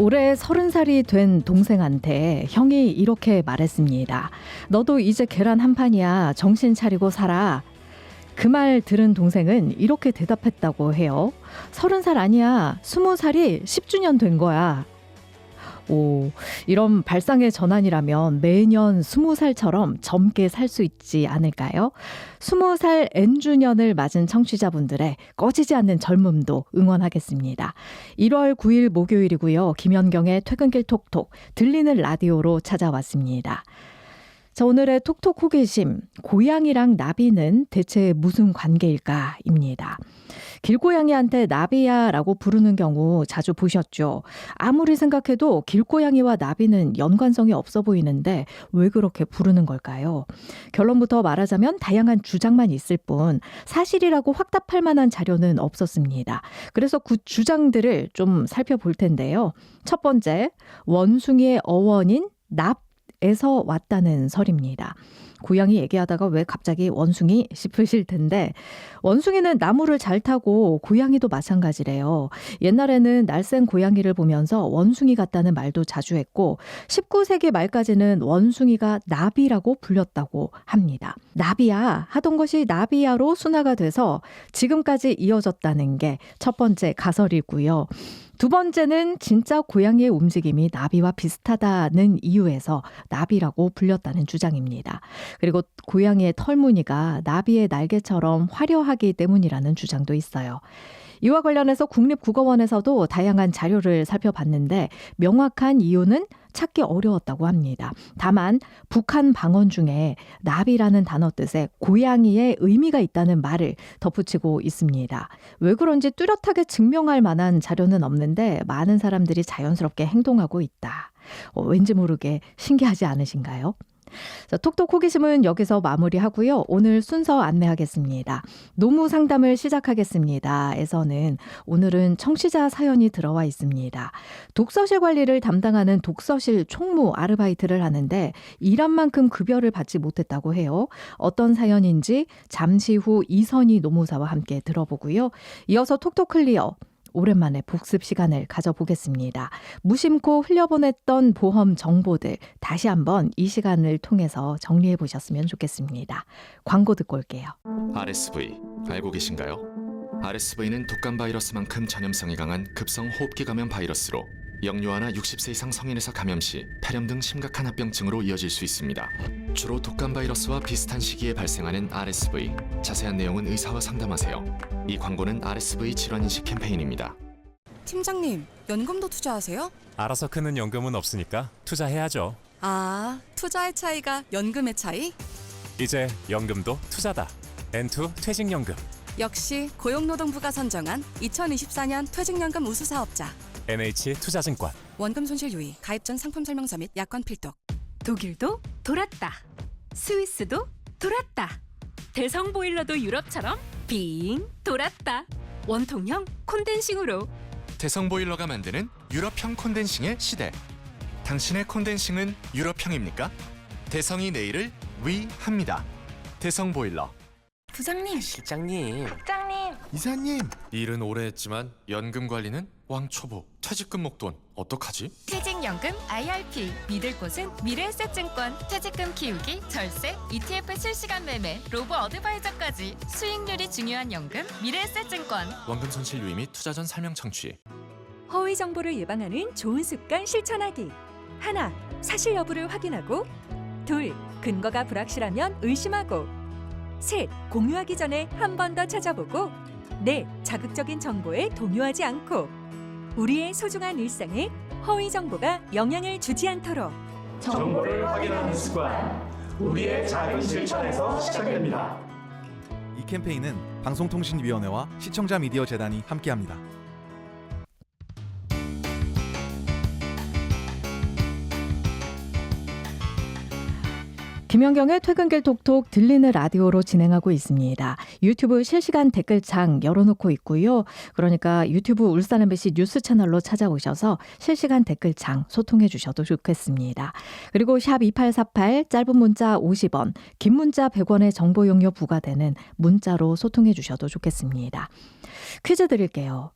올해 30살이 된 동생한테 형이 이렇게 말했습니다. 너도 이제 계란 한 판이야. 정신 차리고 살아. 그 말 들은 동생은 이렇게 대답했다고 해요. 30살 아니야. 20살이 10주년 된 거야. 오, 이런 발상의 전환이라면 매년 20살처럼 젊게 살 수 있지 않을까요? 20살 N주년을 맞은 청취자분들의 꺼지지 않는 젊음도 응원하겠습니다. 1월 9일 목요일이고요. 김연경의 퇴근길 톡톡 들리는 라디오로 찾아왔습니다. 자, 오늘의 톡톡 호기심, 고양이랑 나비는 대체 무슨 관계일까입니다. 길고양이한테 나비야라고 부르는 경우 자주 보셨죠? 아무리 생각해도 길고양이와 나비는 연관성이 없어 보이는데 왜 그렇게 부르는 걸까요? 결론부터 말하자면 다양한 주장만 있을 뿐 사실이라고 확답할 만한 자료는 없었습니다. 그래서 그 주장들을 좀 살펴볼 텐데요. 첫 번째, 원숭이의 어원인 납에서 왔다는 설입니다. 고양이 얘기하다가 왜 갑자기 원숭이 싶으실 텐데 원숭이는 나무를 잘 타고 고양이도 마찬가지래요. 옛날에는 날쌘 고양이를 보면서 원숭이 같다는 말도 자주 했고 19세기 말까지는 원숭이가 나비라고 불렸다고 합니다. 나비야 하던 것이 나비야로 순화가 돼서 지금까지 이어졌다는 게 첫 번째 가설이고요. 두 번째는 진짜 고양이의 움직임이 나비와 비슷하다는 이유에서 나비라고 불렸다는 주장입니다. 그리고 고양이의 털무늬가 나비의 날개처럼 화려하기 때문이라는 주장도 있어요. 이와 관련해서 국립국어원에서도 다양한 자료를 살펴봤는데 명확한 이유는 찾기 어려웠다고 합니다. 다만 북한 방언 중에 나비라는 단어 뜻에 고양이의 의미가 있다는 말을 덧붙이고 있습니다. 왜 그런지 뚜렷하게 증명할 만한 자료는 없는데 많은 사람들이 자연스럽게 행동하고 있다. 왠지 모르게 신기하지 않으신가요? 자, 톡톡 호기심은 여기서 마무리하고요. 오늘 순서 안내하겠습니다. 노무 상담을 시작하겠습니다. 에서는 오늘은 청취자 사연이 들어와 있습니다. 독서실 관리를 담당하는 독서실 총무 아르바이트를 하는데 일한 만큼 급여를 받지 못했다고 해요. 어떤 사연인지 잠시 후 이선희 노무사와 함께 들어보고요. 이어서 톡톡 클리어. 오랜만에 복습 시간을 가져보겠습니다. 무심코 흘려보냈던 보험 정보들 다시 한번 이 시간을 통해서 정리해 보셨으면 좋겠습니다. 광고 듣고 올게요. RSV 알고 계신가요? RSV는 독감 바이러스만큼 전염성이 강한 급성 호흡기 감염 바이러스로 영유아나 60세 이상 성인에서 감염 시 폐렴 등 심각한 합병증으로 이어질 수 있습니다. 주로 독감 바이러스와 비슷한 시기에 발생하는 RSV. 자세한 내용은 의사와 상담하세요. 이 광고는 RSV 질환인식 캠페인입니다. 팀장님, 연금도 투자하세요? 알아서 크는 연금은 없으니까 투자해야죠. 아, 투자의 차이가 연금의 차이? 이제 연금도 투자다. N2 퇴직연금. 역시 고용노동부가 선정한 2024년 퇴직연금 우수사업자. NH투자증권. 원금 손실 유의, 가입 전 상품 설명서 및 약관 필독. 독일도 돌았다. 스위스도 돌았다. 대성 보일러도 유럽처럼 빙 돌았다. 원통형 콘덴싱으로. 대성 보일러가 만드는 유럽형 콘덴싱의 시대. 당신의 콘덴싱은 유럽형입니까? 대성이 내일을 위합니다. 대성 보일러. 부장님, 실장님, 이사님. 일은 오래 했지만 연금 관리는 왕초보. 퇴직금 목돈 어떡하지? 퇴직연금 IRP 믿을 곳은 미래에셋증권. 퇴직금 키우기, 절세, ETF 실시간 매매, 로보 어드바이저까지 수익률이 중요한 연금 미래에셋증권. 원금 손실 유의 및 투자 전 설명 청취. 허위 정보를 예방하는 좋은 습관 실천하기. 하나, 사실 여부를 확인하고. 둘, 근거가 불확실하면 의심하고. 셋, 공유하기 전에 한 번 더 찾아보고. 넷, 자극적인 정보에 동요하지 않고. 우리의 소중한 일상에 허위 정보가 영향을 주지 않도록 정보를 확인하는 습관, 우리의 작은 실천에서 시작됩니다. 이 캠페인은 방송통신위원회와 시청자 미디어 재단이 함께합니다. 김연경의 퇴근길 톡톡 들리는 라디오로 진행하고 있습니다. 유튜브 실시간 댓글창 열어놓고 있고요. 그러니까 유튜브 울산 MBC 뉴스 채널로 찾아오셔서 실시간 댓글창 소통해 주셔도 좋겠습니다. 그리고 샵 2848 짧은 문자 50원, 긴 문자 100원의 정보 용료 부과되는 문자로 소통해 주셔도 좋겠습니다. 퀴즈 드릴게요.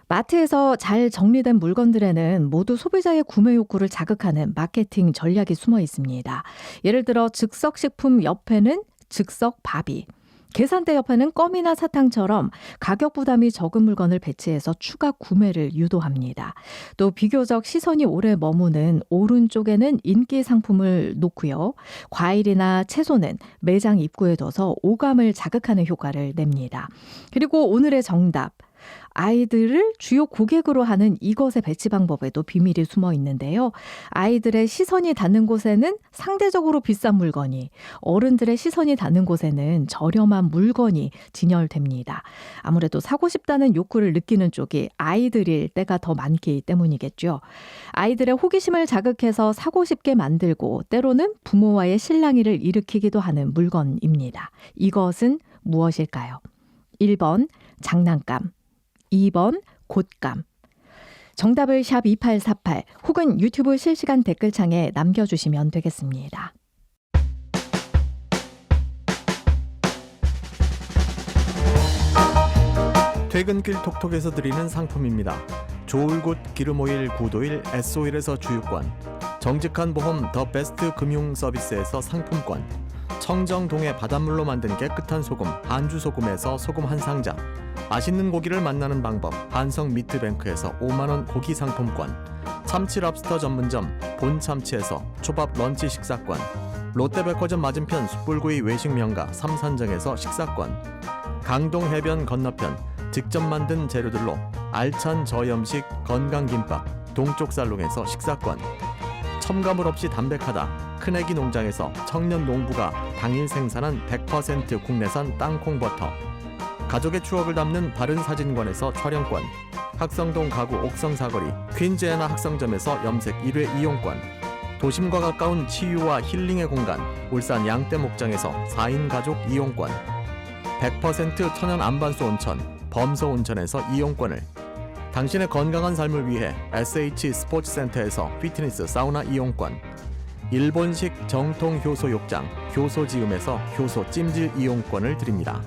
마트에서 잘 정리된 물건들에는 모두 소비자의 구매 욕구를 자극하는 마케팅 전략이 숨어 있습니다. 예를 들어 즉석식품 옆에는 즉석 밥이, 계산대 옆에는 껌이나 사탕처럼 가격 부담이 적은 물건을 배치해서 추가 구매를 유도합니다. 또 비교적 시선이 오래 머무는 오른쪽에는 인기 상품을 놓고요. 과일이나 채소는 매장 입구에 둬서 오감을 자극하는 효과를 냅니다. 그리고 오늘의 정답. 아이들을 주요 고객으로 하는 이것의 배치 방법에도 비밀이 숨어 있는데요. 아이들의 시선이 닿는 곳에는 상대적으로 비싼 물건이, 어른들의 시선이 닿는 곳에는 저렴한 물건이 진열됩니다. 아무래도 사고 싶다는 욕구를 느끼는 쪽이 아이들일 때가 더 많기 때문이겠죠. 아이들의 호기심을 자극해서 사고 싶게 만들고 때로는 부모와의 실랑이를 일으키기도 하는 물건입니다. 이것은 무엇일까요? 1번 장난감, 2번 곶감. 정답을 샵 2848 혹은 유튜브 실시간 댓글창에 남겨주시면 되겠습니다. 퇴근길 톡톡에서 드리는 상품입니다. 좋을굿 기름오일 구도일 S오일에서 주유권, 정직한 보험 더 베스트 금융 서비스에서 상품권, 청정동의 바닷물로 만든 깨끗한 소금 한주소금에서 소금 한 상자, 맛있는 고기를 만나는 방법 한성 미트뱅크에서 5만원 고기 상품권, 참치 랍스터 전문점 본참치에서 초밥 런치 식사권, 롯데백화점 맞은편 숯불구이 외식 명가 삼산정에서 식사권, 강동 해변 건너편 직접 만든 재료들로 알찬 저염식 건강김밥 동쪽 살롱에서 식사권, 첨가물 없이 담백하다 큰애기 농장에서 청년 농부가 당일 생산한 100% 국내산 땅콩버터, 가족의 추억을 담는 바른 사진관에서 촬영권, 학성동 가구 옥성 사거리 퀸즈애나 학성점에서 염색 1회 이용권, 도심과 가까운 치유와 힐링의 공간 울산 양떼 목장에서 4인 가족 이용권, 100% 천연 안반수 온천 범서 온천에서 이용권을, 당신의 건강한 삶을 위해 SH 스포츠센터에서 피트니스 사우나 이용권, 일본식 정통 효소 욕장 효소지음에서 효소 찜질 이용권을 드립니다.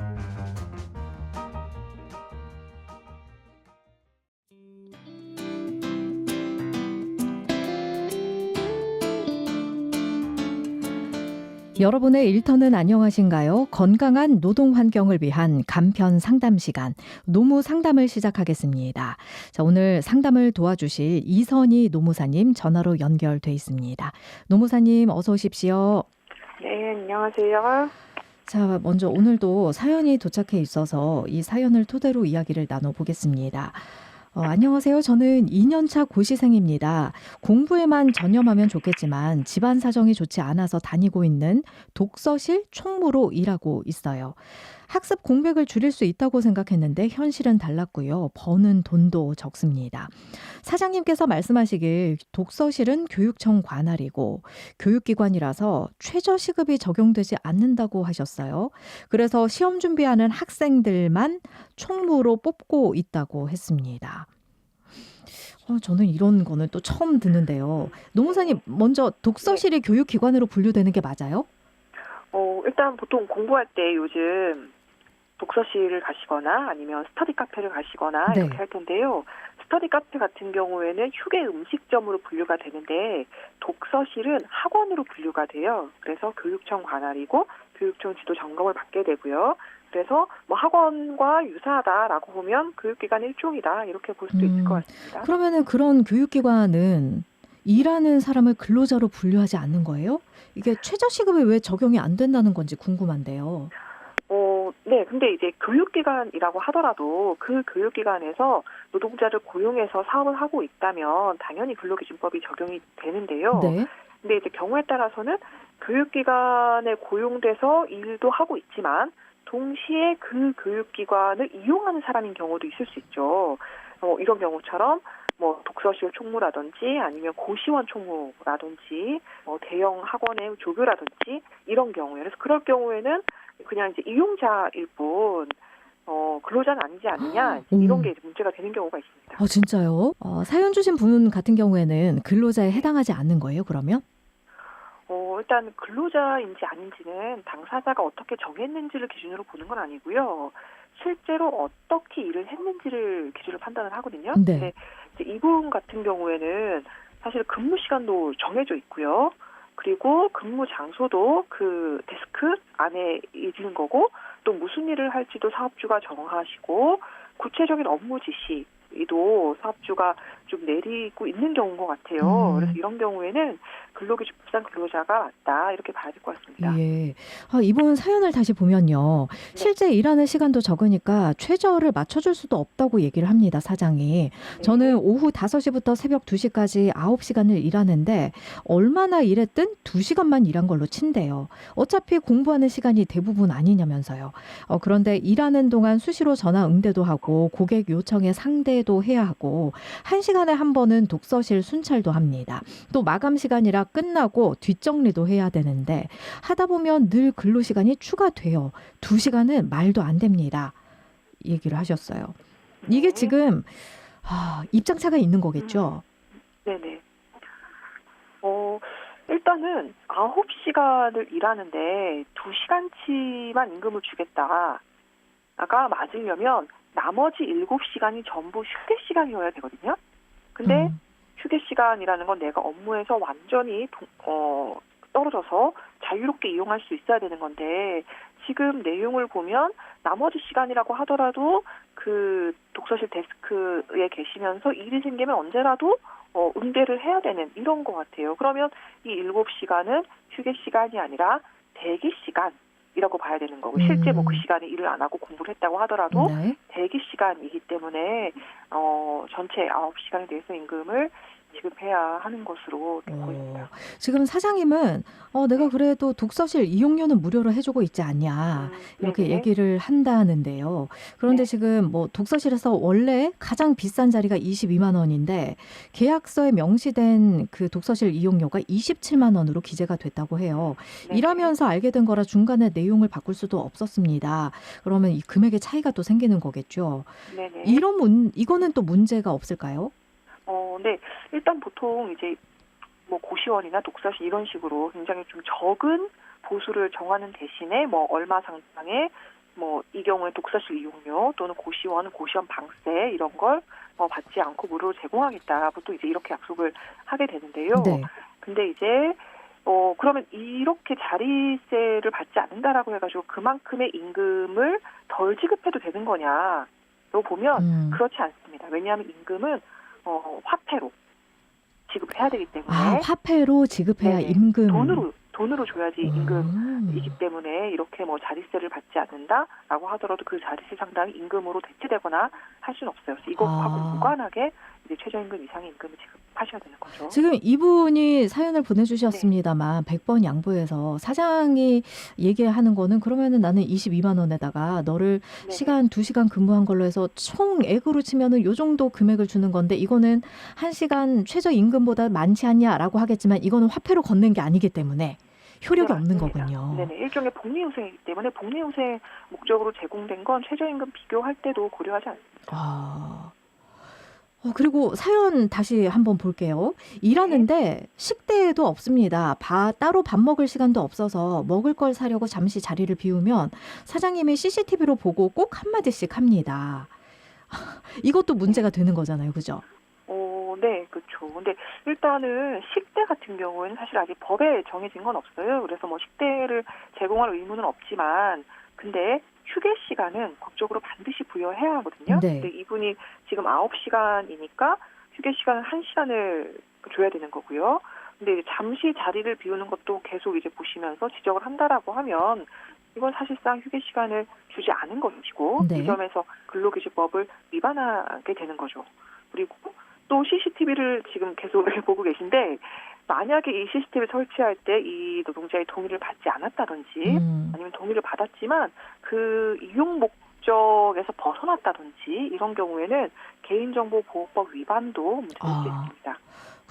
여러분의 일터는 안녕하신가요? 건강한 노동 환경을 위한 간편 상담 시간, 노무 상담을 시작하겠습니다. 자, 오늘 상담을 도와주실 이선희 노무사님 전화로 연결돼 있습니다. 노무사님 어서 오십시오. 네, 안녕하세요. 자, 먼저 오늘도 사연이 도착해 있어서 이 사연을 토대로 이야기를 나눠보겠습니다. 안녕하세요. 저는 2년차 고시생입니다. 공부에만 전념하면 좋겠지만 집안 사정이 좋지 않아서 다니고 있는 독서실 총무로 일하고 있어요. 학습 공백을 줄일 수 있다고 생각했는데 현실은 달랐고요. 버는 돈도 적습니다. 사장님께서 말씀하시길 독서실은 교육청 관할이고 교육기관이라서 최저시급이 적용되지 않는다고 하셨어요. 그래서 시험 준비하는 학생들만 총무로 뽑고 있다고 했습니다. 저는 이런 거는 또 처음 듣는데요. 노무사님, 먼저 독서실이 교육기관으로 분류되는 게 맞아요? 일단 보통 공부할 때 요즘 독서실을 가시거나 아니면 스터디 카페를 가시거나 네. 이렇게 할 텐데요. 스터디 카페 같은 경우에는 휴게 음식점으로 분류가 되는데 독서실은 학원으로 분류가 돼요. 그래서 교육청 관할이고 교육청 지도 점검을 받게 되고요. 그래서 뭐 학원과 유사하다라고 보면 교육기관 일종이다 이렇게 볼 수도 있을 것 같습니다. 그러면은 그런 교육기관은 일하는 사람을 근로자로 분류하지 않는 거예요? 이게 최저시급에 왜 적용이 안 된다는 건지 궁금한데요. 네. 근데 이제 교육기관이라고 하더라도 그 교육기관에서 노동자를 고용해서 사업을 하고 있다면 당연히 근로기준법이 적용이 되는데요. 네. 근데 이제 경우에 따라서는 교육기관에 고용돼서 일도 하고 있지만 동시에 그 교육기관을 이용하는 사람인 경우도 있을 수 있죠. 이런 경우처럼 뭐 독서실 총무라든지 아니면 고시원 총무라든지 대형 학원의 조교라든지 이런 경우에 그래서 그럴 경우에는 그냥 이제 이용자일 뿐 근로자는 아니지 않느냐 이런 게 이제 문제가 되는 경우가 있습니다. 진짜요? 사연 주신 분 같은 경우에는 근로자에 해당하지 않는 거예요, 그러면? 일단 근로자인지 아닌지는 당사자가 어떻게 정했는지를 기준으로 보는 건 아니고요. 실제로 어떻게 일을 했는지를 기준으로 판단을 하거든요. 네. 근데 이제 이분 같은 경우에는 사실 근무 시간도 정해져 있고요. 그리고 근무 장소도 그 데스크 안에 있는 거고 또 무슨 일을 할지도 사업주가 정하시고 구체적인 업무 지시도 사업주가 좀 내리고 있는 경우인 것 같아요. 그래서 이런 경우에는 근로기준법상 근로자가 맞다 이렇게 봐야 될 것 같습니다. 예. 이분 사연을 다시 보면요. 실제 일하는 시간도 적으니까 최저를 맞춰줄 수도 없다고 얘기를 합니다, 사장이. 저는 오후 5시부터 새벽 2시까지 9시간을 일하는데 얼마나 일했든 2시간만 일한 걸로 친대요. 어차피 공부하는 시간이 대부분 아니냐면서요. 그런데 일하는 동안 수시로 전화 응대도 하고 고객 요청에 상대도 해야 하고 1시간에 한 번은 독서실 순찰도 합니다. 또 마감 시간이라 끝나고 뒷정리도 해야 되는데 하다 보면 늘 근로 시간이 추가돼요. 2시간은 말도 안 됩니다. 얘기를 하셨어요. 이게 지금 입장차가 있는 거겠죠? 네네. 일단은 9시간을 일하는데 2시간치만 임금을 주겠다가 맞으려면 나머지 7시간이 전부 휴게 시간이어야 되거든요. 근데 휴게 시간이라는 건 내가 업무에서 완전히 떨어져서 자유롭게 이용할 수 있어야 되는 건데 지금 내용을 보면 나머지 시간이라고 하더라도 그 독서실 데스크에 계시면서 일이 생기면 언제라도 응대를 해야 되는 이런 것 같아요. 그러면 이 7시간은 휴게 시간이 아니라 대기 시간이라고 봐야 되는 거고 실제 뭐 그 시간에 일을 안 하고 공부를 했다고 하더라도 네. 대기 시간이기 때문에 전체 9시간에 대해서 임금을 지급해야 하는 것으로 보입니다. 지금 사장님은 내가 그래도 독서실 이용료는 무료로 해주고 있지 않냐 이렇게 네네. 얘기를 한다는데요. 그런데 네. 지금 뭐 독서실에서 원래 가장 비싼 자리가 22만 원인데 계약서에 명시된 그 독서실 이용료가 27만 원으로 기재가 됐다고 해요. 네네. 일하면서 알게 된 거라 중간에 내용을 바꿀 수도 없었습니다. 그러면 이 금액의 차이가 또 생기는 거겠죠. 네네. 이거는 또 문제가 없을까요? 네. 일단 보통 이제 뭐 고시원이나 독서실 이런 식으로 굉장히 좀 적은 보수를 정하는 대신에 뭐 얼마 상당의 뭐 이 경우에 독서실 이용료 또는 고시원 방세 이런 걸 받지 않고 무료로 제공하겠다. 보통 이제 이렇게 약속을 하게 되는데요. 네. 근데 이제 그러면 이렇게 자리세를 받지 않는다라고 해가지고 그만큼의 임금을 덜 지급해도 되는 거냐로 보면 그렇지 않습니다. 왜냐하면 임금은 화폐로 지급해야 되기 때문에 화폐로 지급해야 네네. 임금. 돈으로 줘야지 임금이기 때문에 이렇게 뭐 자리세를 받지 않는다라고 하더라도 그 자리세 상당히 임금으로 대체되거나 할 수는 없어요. 그래서 이것하고 무관하게 이제 최저임금 이상의 임금을 지급하셔야 되는 거죠. 지금 이분이 사연을 보내주셨습니다만 100번 양보해서 사장이 얘기하는 거는 그러면은 나는 22만 원에다가 너를 네네. 시간 2시간 근무한 걸로 해서 총액으로 치면은 요 정도 금액을 주는 건데 이거는 1시간 최저임금보다 많지 않냐라고 하겠지만 이거는 화폐로 걷는 게 아니기 때문에 효력이 네, 없는 맞습니다. 거군요. 네네. 일종의 복리후생이기 때문에 복리후생 목적으로 제공된 건 최저임금 비교할 때도 고려하지 않습니다. 그리고 사연 다시 한번 볼게요. 일하는데 식대도 없습니다. 따로 밥 먹을 시간도 없어서 먹을 걸 사려고 잠시 자리를 비우면 사장님이 CCTV로 보고 꼭 한마디씩 합니다. 이것도 문제가 되는 거잖아요. 그죠? 네, 그렇죠. 근데 일단은 식대 같은 경우에는 사실 아직 법에 정해진 건 없어요. 그래서 뭐 식대를 제공할 의무는 없지만, 근데 휴게 시간은 법적으로 반드시 부여해야 하거든요. 네. 근데 이분이 지금 9시간이니까 휴게 시간은 1시간을 줘야 되는 거고요. 근데 이제 잠시 자리를 비우는 것도 계속 이제 보시면서 지적을 한다라고 하면 이건 사실상 휴게 시간을 주지 않은 것이고 네. 이 점에서 근로기준법을 위반하게 되는 거죠. 그리고 또 CCTV를 지금 계속 보고 계신데 만약에 이 CCTV 설치할 때 이 노동자의 동의를 받지 않았다든지 아니면 동의를 받았지만 그 이용 목적에서 벗어났다든지 이런 경우에는 개인정보보호법 위반도 문제될 수 있습니다.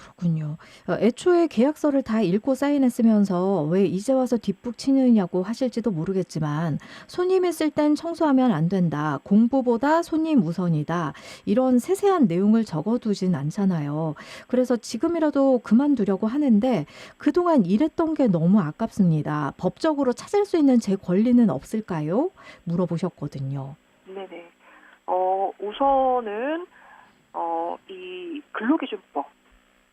그렇군요. 애초에 계약서를 다 읽고 사인했으면서 왜 이제 와서 뒷북 치느냐고 하실지도 모르겠지만 손님이 쓸 땐 청소하면 안 된다. 공부보다 손님 우선이다. 이런 세세한 내용을 적어두진 않잖아요. 그래서 지금이라도 그만두려고 하는데 그동안 일했던 게 너무 아깝습니다. 법적으로 찾을 수 있는 제 권리는 없을까요? 물어보셨거든요. 네네. 우선은 이 근로기준법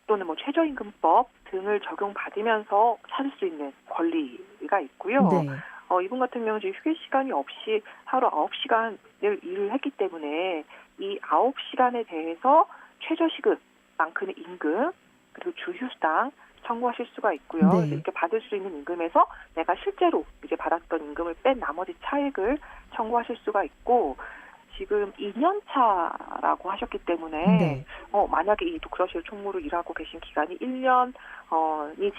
또는 뭐 최저임금법 등을 적용받으면서 찾을 수 있는 권리가 있고요. 네. 이분 같은 경우는 지금 휴게 시간이 없이 하루 9시간을 일을 했기 때문에 이 9시간에 대해서 최저시급만큼의 임금 그리고 주휴수당 청구하실 수가 있고요. 네. 이렇게 받을 수 있는 임금에서 내가 실제로 이제 받았던 임금을 뺀 나머지 차액을 청구하실 수가 있고 지금 2년 차라고 하셨기 때문에 네. 만약에 이 독서실 총무로 일하고 계신 기간이 1년이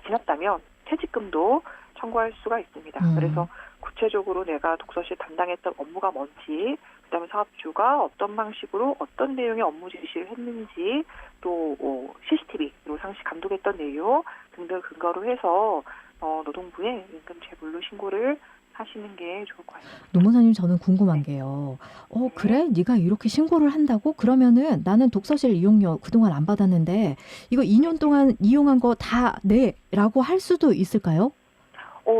지났다면 퇴직금도 청구할 수가 있습니다. 그래서 구체적으로 내가 독서실 담당했던 업무가 뭔지, 그다음에 사업주가 어떤 방식으로 어떤 내용의 업무 지시를 했는지, 또 CCTV로 상시 감독했던 내용 등등 근거로 해서 노동부에 임금 재불로 신고를 하시는 게 좋을 것 같습니다. 노무사님 저는 궁금한 게요. 그래? 네가 이렇게 신고를 한다고? 그러면은 나는 독서실 이용료 그동안 안 받았는데 이거 2년 동안 이용한 거 다 내라고 할 수도 있을까요?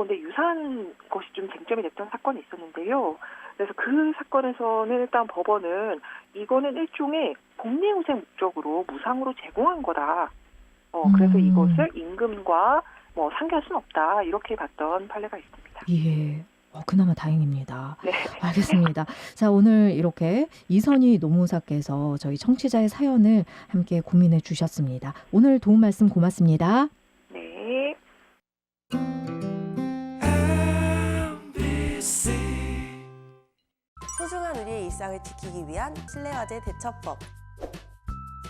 네, 유사한 것이 좀 쟁점이 됐던 사건이 있었는데요. 그래서 그 사건에서는 일단 법원은 이거는 일종의 복리후생 목적으로 무상으로 제공한 거다. 그래서 이것을 임금과 상기할 수는 없다. 이렇게 봤던 판례가 있습니다. 예. 그나마 다행입니다. 네. 알겠습니다. 자, 오늘 이렇게 이선희 노무사께서 저희 청취자의 사연을 함께 고민해 주셨습니다. 오늘 도움 말씀 고맙습니다. 네. 소중한 우리의 일상을 지키기 위한 실내화재 대처법.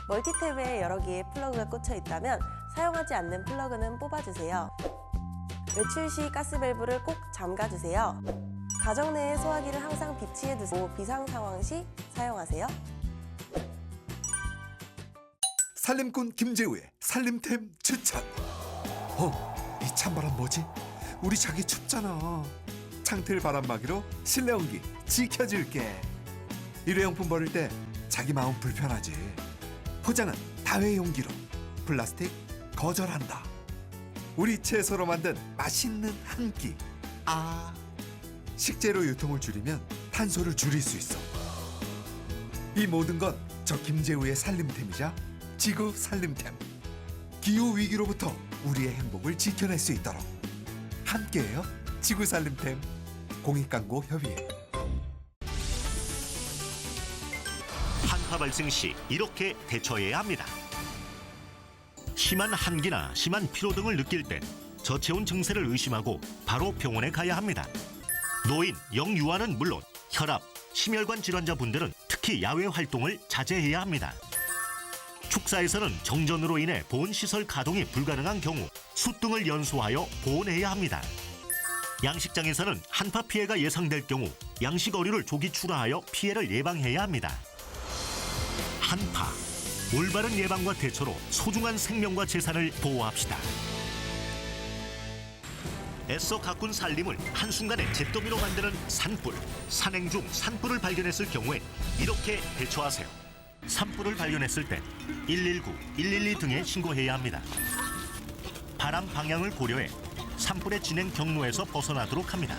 멀티탭에 여러 개의 플러그가 꽂혀 있다면 사용하지 않는 플러그는 뽑아주세요. 외출 시 가스밸브를 꼭 잠가주세요. 가정 내의 소화기를 항상 비치해 두고 비상 상황 시 사용하세요. 살림꾼 김재우의 살림템 추천. 이 찬바람 뭐지? 우리 자기 춥잖아. 창틀 바람막이로 실내 온기 지켜줄게. 일회용품 버릴 때 자기 마음 불편하지. 포장은 다회용기로. 플라스틱 거절한다. 우리 채소로 만든 맛있는 한 끼. 식재료 유통을 줄이면 탄소를 줄일 수 있어. 이 모든 건 저 김재우의 살림템이자 지구 살림템. 기후 위기로부터 우리의 행복을 지켜낼 수 있도록 함께해요. 지구 살림템. 공익광고 협의회. 한파 발생 시 이렇게 대처해야 합니다. 심한 한기나 심한 피로 등을 느낄 땐 저체온 증세를 의심하고 바로 병원에 가야 합니다. 노인, 영유아는 물론 혈압, 심혈관 질환자분들은 특히 야외 활동을 자제해야 합니다. 축사에서는 정전으로 인해 보온시설 가동이 불가능한 경우 숯 등을 연소하여 보온해야 합니다. 양식장에서는 한파 피해가 예상될 경우 양식 어류를 조기 출하하여 피해를 예방해야 합니다. 한파, 올바른 예방과 대처로 소중한 생명과 재산을 보호합시다. 애써 가꾼 살림을 한순간에 잿더미로 만드는 산불. 산행 중 산불을 발견했을 경우엔 이렇게 대처하세요. 산불을 발견했을 때 119, 112 등에 신고해야 합니다. 바람 방향을 고려해 산불의 진행 경로에서 벗어나도록 합니다.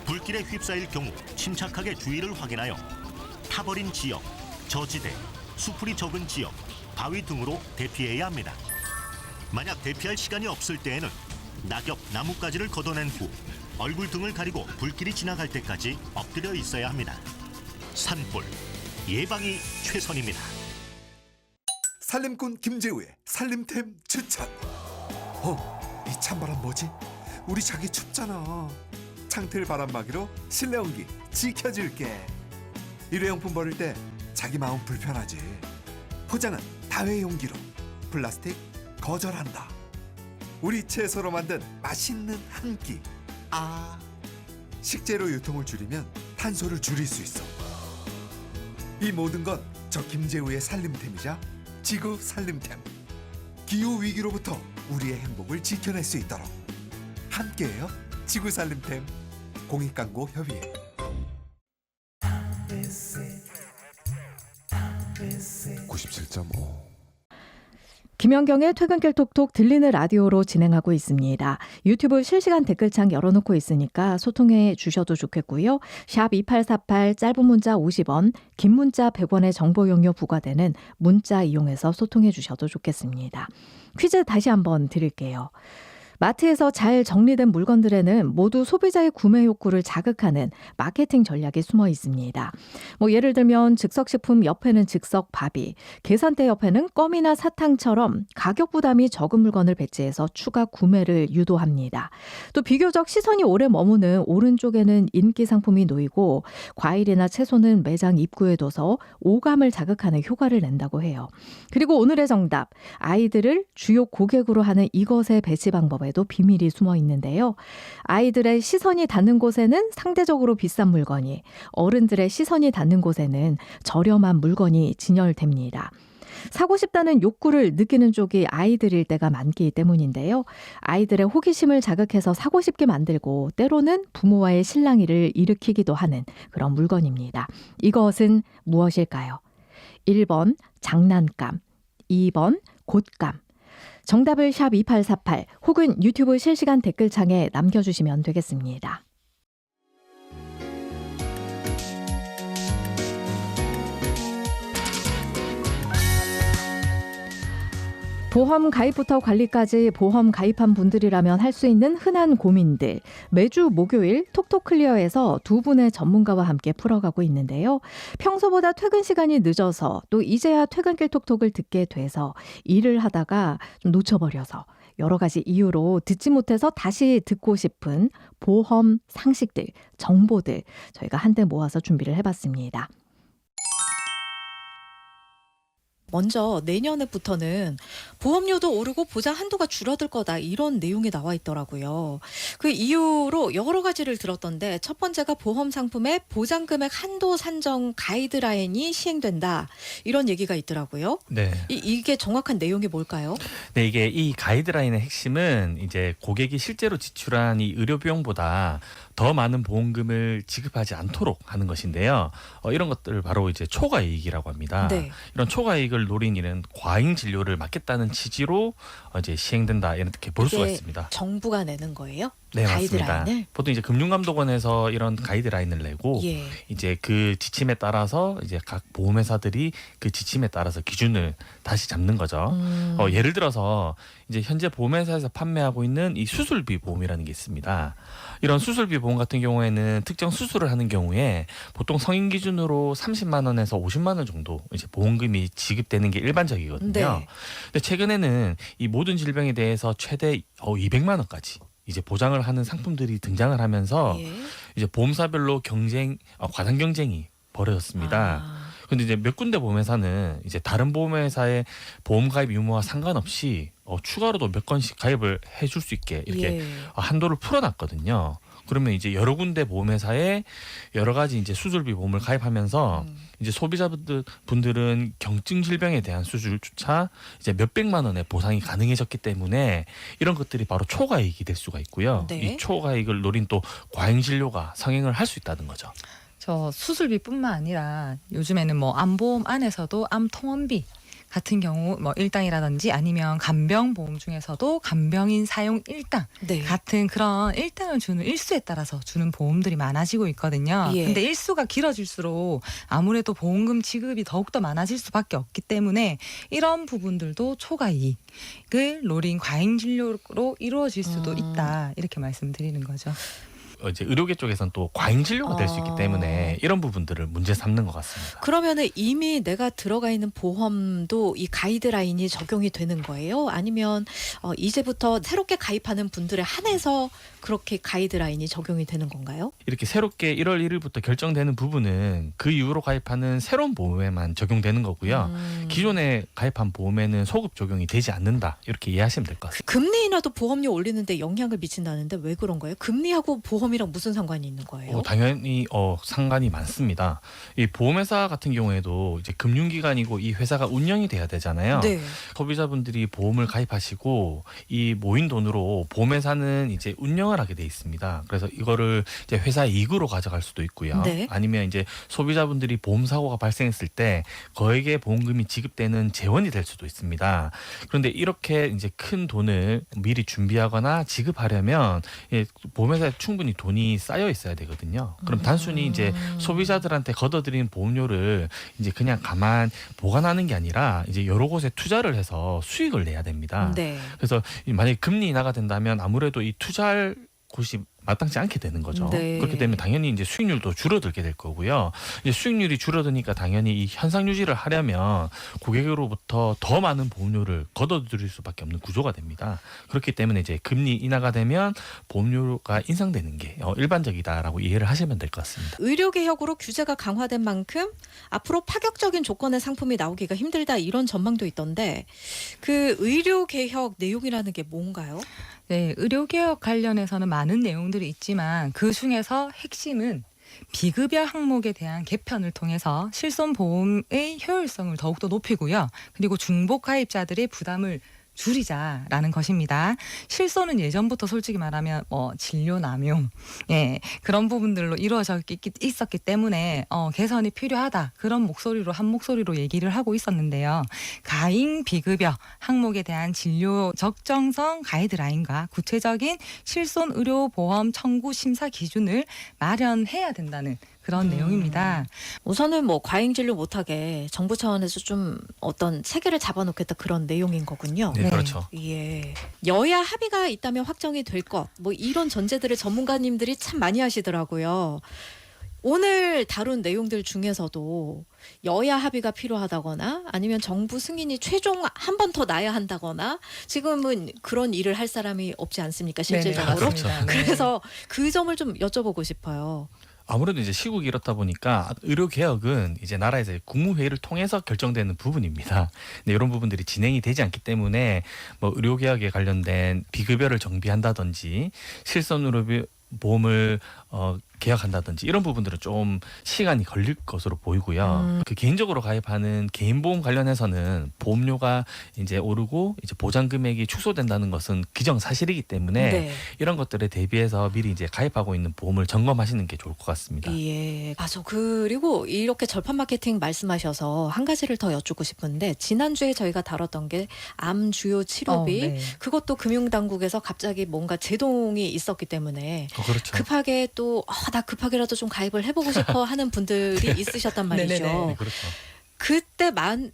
불길에 휩싸일 경우 침착하게 주위를 확인하여 타버린 지역, 저지대, 수풀이 적은 지역, 바위 등으로 대피해야 합니다. 만약 대피할 시간이 없을 때에는 낙엽, 나뭇가지를 걷어낸 후 얼굴 등을 가리고 불길이 지나갈 때까지 엎드려 있어야 합니다. 산불, 예방이 최선입니다. 살림꾼 김재우의 살림템 추천. 이 찬바람 뭐지? 우리 자기 춥잖아. 창틀 바람막이로 실내 온기 지켜줄게. 일회용품 버릴 때 자기 마음 불편하지. 포장은 다회용기로. 플라스틱 거절한다. 우리 채소로 만든 맛있는 한 끼. 식재료 유통을 줄이면 탄소를 줄일 수 있어. 이 모든 건 저 김재우의 살림템이자 지구 살림템. 기후 위기로부터 우리의 행복을 지켜낼 수 있도록 함께해요. 지구 살림템 공익광고 협의회. 김연경의 퇴근길 톡톡 들리는 라디오로 진행하고 있습니다. 유튜브 실시간 댓글창 열어놓고 있으니까 소통해 주셔도 좋겠고요. 샵 2848 짧은 문자 50원, 긴 문자 100원의 정보 용료 부과되는 문자 이용해서 소통해 주셔도 좋겠습니다. 퀴즈 다시 한번 드릴게요. 마트에서 잘 정리된 물건들에는 모두 소비자의 구매 욕구를 자극하는 마케팅 전략이 숨어 있습니다. 예를 들면 즉석식품 옆에는 즉석밥이, 계산대 옆에는 껌이나 사탕처럼 가격 부담이 적은 물건을 배치해서 추가 구매를 유도합니다. 또 비교적 시선이 오래 머무는 오른쪽에는 인기 상품이 놓이고 과일이나 채소는 매장 입구에 둬서 오감을 자극하는 효과를 낸다고 해요. 그리고 오늘의 정답, 아이들을 주요 고객으로 하는 이것의 배치 방법 에도 비밀이 숨어 있는데요. 아이들의 시선이 닿는 곳에는 상대적으로 비싼 물건이, 어른들의 시선이 닿는 곳에는 저렴한 물건이 진열됩니다. 사고 싶다는 욕구를 느끼는 쪽이 아이들일 때가 많기 때문인데요. 아이들의 호기심을 자극해서 사고 싶게 만들고 때로는 부모와의 실랑이를 일으키기도 하는 그런 물건입니다. 이것은 무엇일까요? 1번 장난감, 2번 곶감. 정답을 샵 2848 혹은 유튜브 실시간 댓글창에 남겨주시면 되겠습니다. 보험 가입부터 관리까지 보험 가입한 분들이라면 할 수 있는 흔한 고민들, 매주 목요일 톡톡클리어에서 두 분의 전문가와 함께 풀어가고 있는데요. 평소보다 퇴근 시간이 늦어서 또 이제야 퇴근길 톡톡을 듣게 돼서 일을 하다가 좀 놓쳐버려서 여러 가지 이유로 듣지 못해서 다시 듣고 싶은 보험 상식들, 정보들 저희가 한데 모아서 준비를 해봤습니다. 먼저 내년에부터는 보험료도 오르고 보장 한도가 줄어들 거다 이런 내용이 나와 있더라고요. 그 이유로 여러 가지를 들었던데 첫 번째가 보험 상품의 보장 금액 한도 산정 가이드라인이 시행된다 이런 얘기가 있더라고요. 네. 이게 정확한 내용이 뭘까요? 네, 이게 이 가이드라인의 핵심은 이제 고객이 실제로 지출한 이 의료 비용보다 더 많은 보험금을 지급하지 않도록 하는 것인데요. 이런 것들을 바로 이제 초과이익이라고 합니다. 네. 이런 초과이익을 노린 이는 과잉 진료를 막겠다는 취지로 이제 시행된다 이렇게 볼 수가 있습니다. 정부가 내는 거예요? 네, 가이드라인을? 맞습니다. 보통 이제 금융감독원에서 이런 가이드라인을 내고 예. 이제 그 지침에 따라서 이제 각 보험회사들이 그 지침에 따라서 기준을 다시 잡는 거죠. 예를 들어서 이제 현재 보험회사에서 판매하고 있는 이 수술비 보험이라는 게 있습니다. 이런 수술비 보험 같은 경우에는 특정 수술을 하는 경우에 보통 성인 기준으로 30만 원에서 50만 원 정도 이제 보험금이 지급되는 게 일반적이거든요. 네. 근데 최근에는 이 모든 질병에 대해서 최대 200만 원까지 이제 보장을 하는 상품들이 등장을 하면서 예. 이제 보험사별로 과당 경쟁이 벌어졌습니다. 근데 이제 몇 군데 보험회사는 이제 다른 보험회사의 보험 가입 유무와 상관없이 추가로도 몇 건씩 가입을 해줄 수 있게 이렇게 예. 한도를 풀어놨거든요. 그러면 이제 여러 군데 보험회사에 여러 가지 이제 수술비 보험을 가입하면서 이제 소비자분들은 경증 질병에 대한 수술조차 이제 몇백만 원의 보상이 가능해졌기 때문에 이런 것들이 바로 초과이익이 될 수가 있고요. 네. 이 초과이익을 노린 또 과잉 진료가 성행을 할 수 있다는 거죠. 저 수술비뿐만 아니라 요즘에는 뭐 암보험 안에서도 암통원비 같은 경우 뭐 일당이라든지 아니면 간병보험 중에서도 간병인 사용 일당 네. 같은 그런 일당을 주는 일수에 따라서 주는 보험들이 많아지고 있거든요. 예. 근데 일수가 길어질수록 아무래도 보험금 지급이 더욱더 많아질 수밖에 없기 때문에 이런 부분들도 초과이익을 노린 과잉 진료로 이루어질 수도 있다 이렇게 말씀드리는 거죠. 이제 의료계 쪽에서는 또 과잉 진료가 될 수 있기 때문에 이런 부분들을 문제 삼는 것 같습니다. 그러면은 이미 내가 들어가 있는 보험도 이 가이드라인이 적용이 되는 거예요? 아니면 이제부터 새롭게 가입하는 분들에 한해서 그렇게 가이드라인이 적용이 되는 건가요? 이렇게 새롭게 1월 1일부터 결정되는 부분은 그 이후로 가입하는 새로운 보험에만 적용되는 거고요. 기존에 가입한 보험에는 소급 적용이 되지 않는다. 이렇게 이해하시면 될 것 같습니다. 금리 인하도 보험료 올리는데 영향을 미친다는데 왜 그런 거예요? 금리하고 보험이랑 무슨 상관이 있는 거예요? 당연히 상관이 많습니다. 이 보험회사 같은 경우에도 이제 금융기관이고 이 회사가 운영이 돼야 되잖아요. 네. 소비자분들이 보험을 가입하시고 이 모인 돈으로 보험회사는 이제 운영을 하게 돼 있습니다. 그래서 이거를 이제 회사의 이익으로 가져갈 수도 있고요. 네. 아니면 이제 소비자분들이 보험 사고가 발생했을 때 거액의 보험금이 지급되는 재원이 될 수도 있습니다. 그런데 이렇게 이제 큰 돈을 미리 준비하거나 지급하려면 보험회사에 충분히 돈이 쌓여 있어야 되거든요. 그럼 단순히 이제 소비자들한테 걷어들인 보험료를 이제 그냥 가만 보관하는 게 아니라 이제 여러 곳에 투자를 해서 수익을 내야 됩니다. 네. 그래서 만약에 금리 인하가 된다면 아무래도 이 투자할 곳이 마땅치 않게 되는 거죠. 네. 그렇게 되면 당연히 이제 수익률도 줄어들게 될 거고요. 이제 수익률이 줄어드니까 당연히 이 현상 유지를 하려면 고객으로부터 더 많은 보험료를 걷어들일 수밖에 없는 구조가 됩니다. 그렇기 때문에 이제 금리 인하가 되면 보험료가 인상되는 게 일반적이다라고 이해를 하시면 될 것 같습니다. 의료개혁으로 규제가 강화된 만큼 앞으로 파격적인 조건의 상품이 나오기가 힘들다 이런 전망도 있던데 그 의료개혁 내용이라는 게 뭔가요? 네, 의료개혁 관련해서는 많은 내용들이 있지만 그 중에서 핵심은 비급여 항목에 대한 개편을 통해서 실손보험의 효율성을 더욱더 높이고요. 그리고 중복 가입자들의 부담을 줄이자라는 것입니다. 실손은 예전부터 솔직히 말하면 진료 남용 그런 부분들로 이루어져 있었기 때문에 개선이 필요하다. 그런 목소리로 한 목소리로 얘기를 하고 있었는데요. 가임 비급여 항목에 대한 진료 적정성 가이드라인과 구체적인 실손 의료보험 청구 심사 기준을 마련해야 된다는 그런 내용입니다. 우선은 뭐 과잉 진료 못하게 정부 차원에서 좀 어떤 체계를 잡아놓겠다 그런 내용인 거군요. 네, 그렇죠. 예. 여야 합의가 있다면 확정이 될 것. 뭐 이런 전제들을 전문가님들이 참 많이 하시더라고요. 오늘 다룬 내용들 중에서도 여야 합의가 필요하다거나 아니면 정부 승인이 최종 한 번 더 나야 한다거나 지금은 그런 일을 할 사람이 없지 않습니까? 실질적으로. 네네, 맞습니다. 그래서 그 점을 좀 여쭤보고 싶어요. 아무래도 이제 시국이 이렇다 보니까 의료 개혁은 이제 나라에서 국무회의를 통해서 결정되는 부분입니다. 근데 이런 부분들이 진행이 되지 않기 때문에 뭐 의료 개혁에 관련된 비급여를 정비한다든지 실손 의료 보험을 개혁한다든지 이런 부분들은 좀 시간이 걸릴 것으로 보이고요. 그 개인적으로 가입하는 개인보험 관련해서는 보험료가 이제 오르고 이제 보장 금액이 축소된다는 것은 기정사실이기 때문에 네. 이런 것들에 대비해서 미리 이제 가입하고 있는 보험을 점검하시는 게 좋을 것 같습니다. 예. 그리고 이렇게 절판 마케팅 말씀하셔서 한 가지를 더 여쭙고 싶은데 지난주에 저희가 다뤘던 게 암 주요 치료비 네. 그것도 금융당국에서 갑자기 뭔가 제동이 있었기 때문에 그렇죠. 급하게 또 나 급하게라도 좀 가입을 해보고 싶어 하는 분들이 있으셨단 말이죠. 네네네. 네, 그렇죠. 그때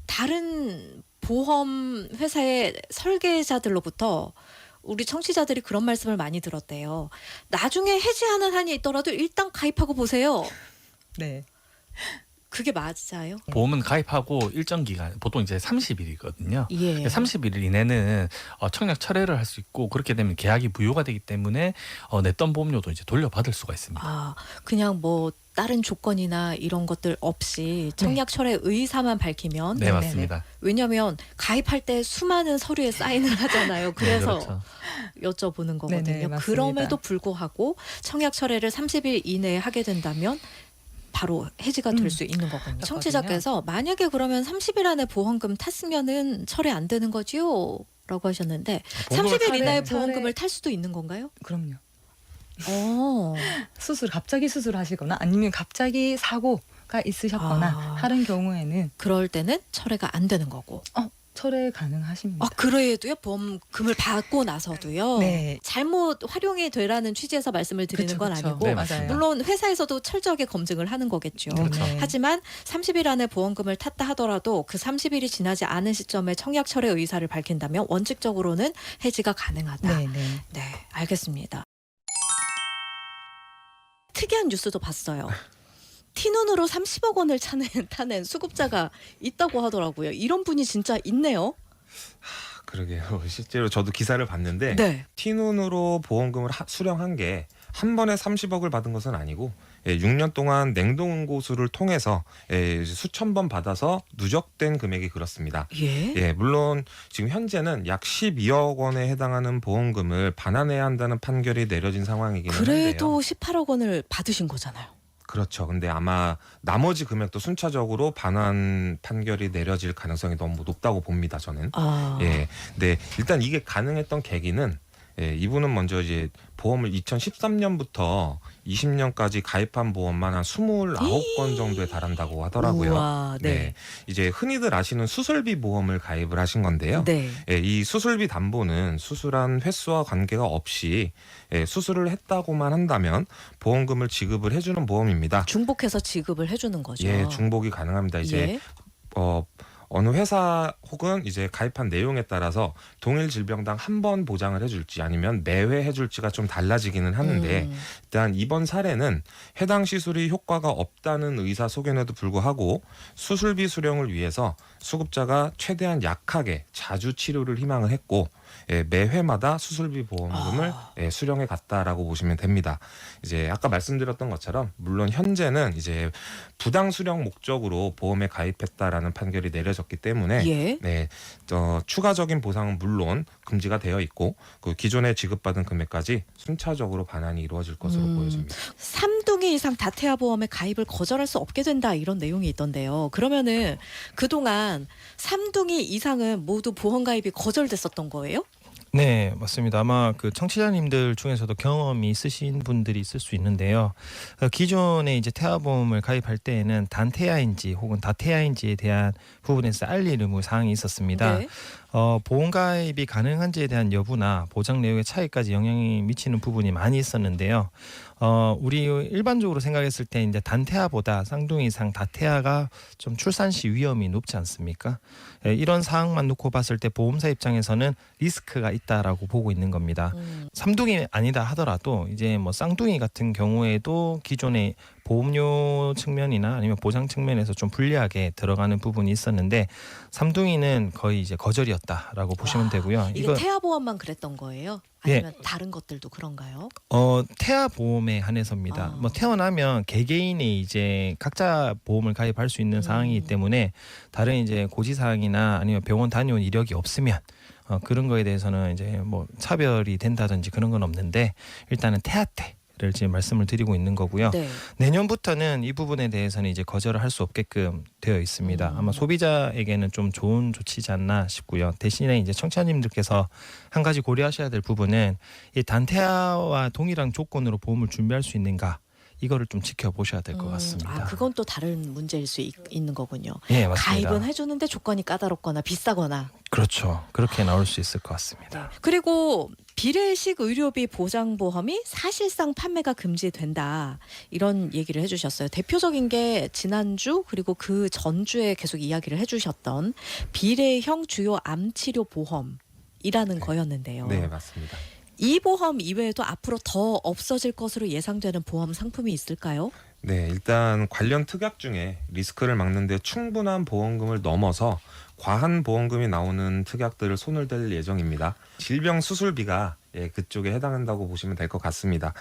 다른 보험 회사의 설계자들로부터 우리 청취자들이 그런 말씀을 많이 들었대요. 나중에 해지하는 한이 있더라도 일단 가입하고 보세요. 네. 그게 맞아요? 보험은 가입하고 일정 기간, 보통 이제 30일이거든요. 예. 30일 이내는 청약 철회를 할 수 있고 그렇게 되면 계약이 무효가 되기 때문에 냈던 보험료도 이제 돌려받을 수가 있습니다. 그냥 뭐 다른 조건이나 이런 것들 없이 청약 철회 의사만 밝히면 네, 맞습니다. 왜냐하면 가입할 때 수많은 서류에 사인을 하잖아요. 그래서 네, 그렇죠. 여쭤보는 거거든요. 네네, 맞습니다. 그럼에도 불구하고 청약 철회를 30일 이내에 하게 된다면 바로 해지가 될 수 있는 거군요. 그렇거든요. 청취자께서 만약에 그러면 30일 안에 보험금 탔으면은 철회 안 되는 거지요? 라고 하셨는데 30일 이내에 보험금을 탈 수도 있는 건가요? 그럼요. 어. 갑자기 수술하시거나 아니면 갑자기 사고가 있으셨거나 하는 경우에는 그럴 때는 철회가 안 되는 거고. 철회 가능하십니다. 그래도요? 보험금을 받고 나서도요? 네. 잘못 활용이 되라는 취지에서 말씀을 드리는 건 그쵸. 아니고 네, 맞아요. 물론 회사에서도 철저하게 검증을 하는 거겠죠. 그렇죠. 네. 하지만 30일 안에 보험금을 탔다 하더라도 그 30일이 지나지 않은 시점에 청약 철회 의사를 밝힌다면 원칙적으로는 해지가 가능하다. 네, 네. 네, 알겠습니다. 특이한 뉴스도 봤어요. 티눈으로 30억 원을 타낸 수급자가 있다고 하더라고요. 이런 분이 진짜 있네요. 그러게요. 실제로 저도 기사를 봤는데 네. 티눈으로 보험금을 수령한 게 한 번에 30억을 받은 것은 아니고 6년 동안 냉동고수를 통해서 수천 번 받아서 누적된 금액이 그렇습니다. 예. 물론 지금 현재는 약 12억 원에 해당하는 보험금을 반환해야 한다는 판결이 내려진 상황이긴 한데요. 그래도 18억 원을 받으신 거잖아요. 그렇죠. 근데 아마 나머지 금액도 순차적으로 반환 판결이 내려질 가능성이 너무 높다고 봅니다. 저는. 네, 일단 이게 가능했던 계기는 이분은 먼저 이제 보험을 2013년부터 20년까지 가입한 보험만 한 29건 정도에 달한다고 하더라고요. 우와, 네. 이제 흔히들 아시는 수술비 보험을 가입을 하신 건데요. 네. 이 수술비 담보는 수술한 횟수와 관계가 없이 수술을 했다고만 한다면 보험금을 지급을 해주는 보험입니다. 중복해서 지급을 해주는 거죠. 예, 중복이 가능합니다. 이제 어느 회사 혹은 이제 가입한 내용에 따라서 동일 질병당 한 번 보장을 해줄지 아니면 매회 해줄지가 좀 달라지기는 하는데 일단 이번 사례는 해당 시술이 효과가 없다는 의사 소견에도 불구하고 수술비 수령을 위해서 수급자가 최대한 약하게 자주 치료를 희망을 했고 매회마다 수술비 보험금을 수령해 갔다라고 보시면 됩니다. 이제 아까 말씀드렸던 것처럼 물론 현재는 이제 부당 수령 목적으로 보험에 가입했다라는 판결이 내려졌기 때문에 추가적인 보상은 물론 금지가 되어 있고 그 기존에 지급받은 금액까지 순차적으로 반환이 이루어질 것으로 보여집니다. 3둥이 이상 다태아 보험에 가입을 거절할 수 없게 된다 이런 내용이 있던데요. 그러면은 그동안 3둥이 이상은 모두 보험 가입이 거절됐었던 거예요? 네, 맞습니다. 아마 그 청취자님들 중에서도 경험이 있으신 분들이 있을 수 있는데요. 기존에 이제 태아보험을 가입할 때에는 단태아인지 혹은 다태아인지에 대한 부분에서 알릴 의무 사항이 있었습니다. 네. 보험 가입이 가능한지에 대한 여부나 보장 내용의 차이까지 영향이 미치는 부분이 많이 있었는데요. 우리 일반적으로 생각했을 때 이제 단태아보다 쌍둥이 이상 다태아가 좀 출산 시 위험이 높지 않습니까? 이런 사항만 놓고 봤을 때 보험사 입장에서는 리스크가 있다라고 보고 있는 겁니다. 3둥이 아니다 하더라도 이제 뭐 쌍둥이 같은 경우에도 기존의 보험료 측면이나 아니면 보장 측면에서 좀 불리하게 들어가는 부분이 있었는데 3둥이는 거의 이제 거절이었다라고 보시면 되고요. 이게 태아 보험만 그랬던 거예요? 아니면 다른 것들도 그런가요? 태아 보험에 한해서입니다. 뭐 태어나면 개개인이 이제 각자 보험을 가입할 수 있는 상황이기 때문에 다른 이제 고지 사항이나 아니면 병원 다녀온 이력이 없으면 그런 거에 대해서는 이제 뭐 차별이 된다든지 그런 건 없는데 일단은 태아 때를 지금 말씀을 드리고 있는 거고요. 네. 내년부터는 이 부분에 대해서는 이제 거절을 할 수 없게끔 되어 있습니다. 아마 소비자에게는 좀 좋은 조치지 않나 싶고요. 대신에 이제 청취자님들께서 한 가지 고려하셔야 될 부분은 이 단태아와 동일한 조건으로 보험을 준비할 수 있는가 이거를 좀 지켜보셔야 될 것 같습니다. 그건 또 다른 문제일 수 있는 거군요. 예, 맞습니다. 가입은 해주는데 조건이 까다롭거나 비싸거나. 그렇죠. 그렇게 나올 수 있을 것 같습니다. 그리고 비례식 의료비 보장보험이 사실상 판매가 금지된다 이런 얘기를 해주셨어요. 대표적인 게 지난주 그리고 그 전주에 계속 이야기를 해주셨던 비례형 주요 암치료 보험이라는 거였는데요. 네, 맞습니다. 이 보험 이외에도 앞으로 더 없어질 것으로 예상되는 보험 상품이 있을까요? 네, 일단 관련 특약 중에 리스크를 막는 데 충분한 보험금을 넘어서 과한 보험금이 나오는 특약들을 손을 댈 예정입니다. 질병 수술비가 그쪽에 해당한다고 보시면 될 것 같습니다.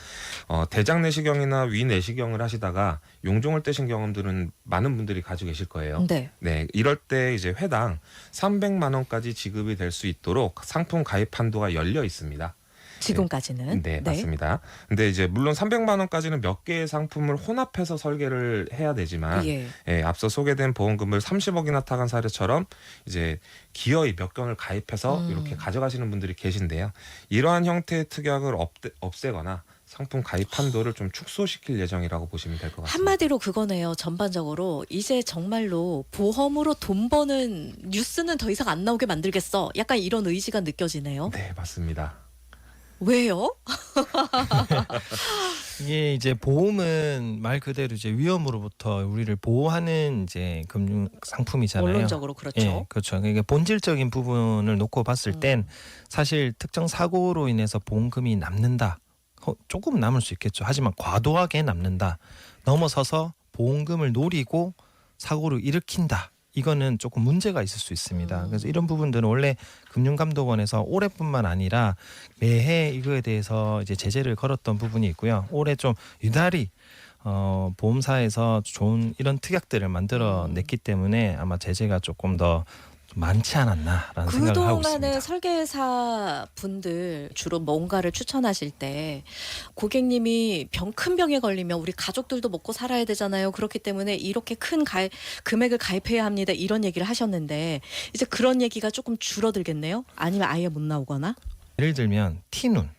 대장 내시경이나 위 내시경을 하시다가 용종을 떼신 경험들은 많은 분들이 가지고 계실 거예요. 네. 이럴 때 이제 회당 300만 원까지 지급이 될 수 있도록 상품 가입 한도가 열려 있습니다. 지금까지는. 네, 맞습니다. 근데 이제 물론 300만 원까지는 몇 개의 상품을 혼합해서 설계를 해야 되지만 앞서 소개된 보험금을 30억이나 타간 사례처럼 이제 기어이 몇 건을 가입해서 이렇게 가져가시는 분들이 계신데요. 이러한 형태의 특약을 없애거나 상품 가입 한도를 좀 축소시킬 예정이라고 보시면 될 것 같습니다. 한마디로 그거네요. 전반적으로 이제 정말로 보험으로 돈 버는 뉴스는 더 이상 안 나오게 만들겠어. 약간 이런 의지가 느껴지네요. 네, 맞습니다. 왜요? 이게 이제 보험은 말 그대로 이제 위험으로부터 우리를 보호하는 이제 금융 상품이잖아요. 원론적으로 그렇죠. 예, 그렇죠. 그러니까 본질적인 부분을 놓고 봤을 땐 사실 특정 사고로 인해서 보험금이 남는다. 조금 남을 수 있겠죠. 하지만 과도하게 남는다. 넘어서서 보험금을 노리고 사고를 일으킨다. 이거는 조금 문제가 있을 수 있습니다. 그래서 이런 부분들은 원래 금융감독원에서 올해뿐만 아니라 매해 이거에 대해서 이제 제재를 걸었던 부분이 있고요. 올해 좀 유달히 보험사에서 좋은 이런 특약들을 만들어냈기 때문에 아마 제재가 조금 더 많지 않았나라는 생각을 하고 있습니다. 그동안의 설계사 분들 주로 뭔가를 추천하실 때 고객님이 큰 병에 걸리면 우리 가족들도 먹고 살아야 되잖아요. 그렇기 때문에 이렇게 큰 금액을 가입해야 합니다. 이런 얘기를 하셨는데 이제 그런 얘기가 조금 줄어들겠네요. 아니면 아예 못 나오거나. 예를 들면 T눈.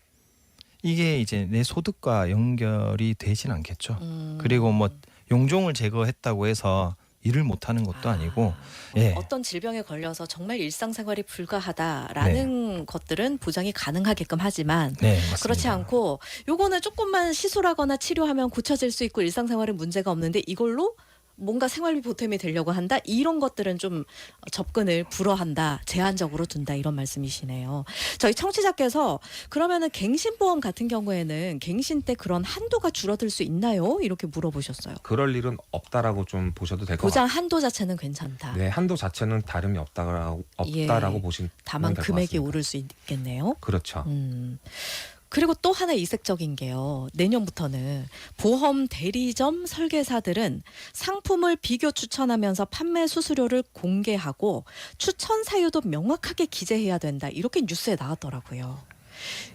이게 이제 내 소득과 연결이 되진 않겠죠. 그리고 뭐 용종을 제거했다고 해서 일을 못하는 것도 아니고 예. 어떤 질병에 걸려서 정말 일상생활이 불가하다라는 것들은 보장이 가능하게끔 하지만 네, 맞습니다. 그렇지 않고 요거는 조금만 시술하거나 치료하면 고쳐질 수 있고 일상생활에 문제가 없는데 이걸로 뭔가 생활비 보탬이 되려고 한다 이런 것들은 좀 접근을 불허한다 제한적으로 둔다 이런 말씀이시네요. 저희 청취자께서 그러면은 갱신보험 같은 경우에는 갱신 때 그런 한도가 줄어들 수 있나요? 이렇게 물어보셨어요. 그럴 일은 없다라고 좀 보셔도 될 것 같아요. 보장 한도 자체는 괜찮다. 네, 한도 자체는 다름이 없다라고 보시면 다만 될 것 금액이 같습니다. 오를 수 있겠네요. 그렇죠. 그리고 또 하나 이색적인 게요. 내년부터는 보험 대리점 설계사들은 상품을 비교 추천하면서 판매 수수료를 공개하고 추천 사유도 명확하게 기재해야 된다. 이렇게 뉴스에 나왔더라고요.